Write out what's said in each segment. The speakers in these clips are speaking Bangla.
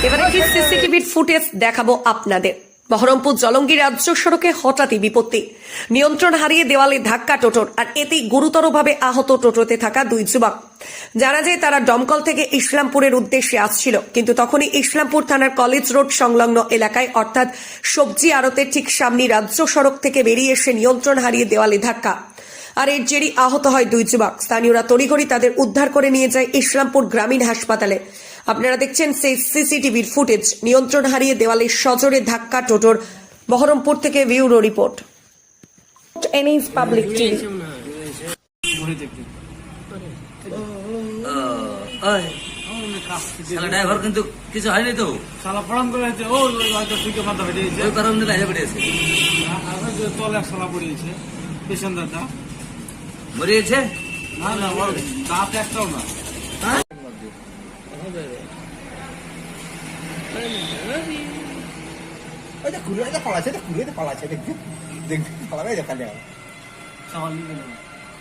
এবারে কি সিসিটিভির ফুটেজ দেখাবো আপনাদের। বহরমপুর জলঙ্গি রাজ্য সড়কে হঠাৎই বিপত্তি, নিয়ন্ত্রণ হারিয়ে দেওয়ালে ধাক্কা টোটোর, আর এতে গুরুতরভাবে আহত টোটোতে থাকা দুই যুবক। জানা যায় তারা দমকল থেকে ইসলামপুরের উদ্দেশ্যে আসছিল, কিন্তু তখনই ইসলামপুর থানার কলেজ রোড সংলগ্ন এলাকায় অর্থাৎ সবজি আড়তের ঠিক সামনে রাজ্য সড়ক থেকে বেরিয়ে এসে নিয়ন্ত্রণ হারিয়ে দেওয়ালে ধাক্কা, আর এর জেরেই আহত হয় দুই যুবক। স্থানীয়রা তড়িঘড়ি তাদের উদ্ধার করে নিয়ে যায় ইসলামপুর গ্রামীণ হাসপাতালে। আপনারা দেখছেন সেই সিসিটিভির ফুটেজ, নিয়ন্ত্রণ হারিয়ে দেওয়ালে সজোরে ধাক্কা টোটোর। বহরমপুর থেকে bureau report, NS public TV. Driver কিন্তু কিছু হয়নি তো, শালা পড়ান করে আছে, ও হয়তো ঠিকই মাথা ফেটেছে, ওই কারণে লাইনে পড়েছে, তলে এক শালা পড়িয়েছে, পেছন দাদা মরিয়েছে। না না, ওর দাঁত একটাও না।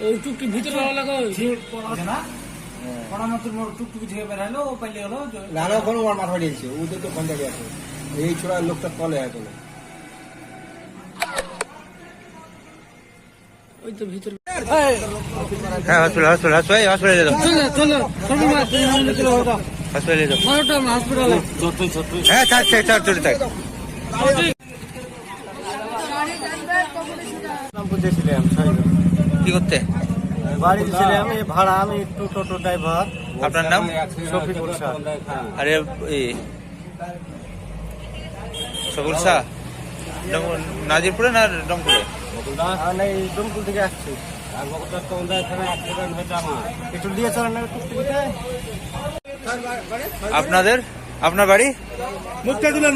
ওই টুকটি ভিতরে লাগা পড়ানো তোর টুকটুকি ঝেড়ে বেড়ালো, ও পাইলে গেলো। নানা ওখানে ওর মাথা দিয়েছে, ওদের তো কন্টাক্ট আছে, এই ছোড়া লোকটা তলে আছে। ওই তো ভিতরে। হ্যাঁ, হসপিটালে যেতাম, হসপিটালে যেতাম। হ্যাঁ, থাক চলে থাক। কি করতে বাড়ি ছিলাম ভাড়া, আমি একটু টোটো ড্রাইভার। আপনার নাম? শফিকুল শাহ। আরে শফিকুল শাহ, নাজিরপুরে না রংপুরে? ডোমকুল থেকে আসছি। একটু দিয়ে চলেন না টুকটুকিতে। আপনার বাড়ি? মুখটা দিলেন।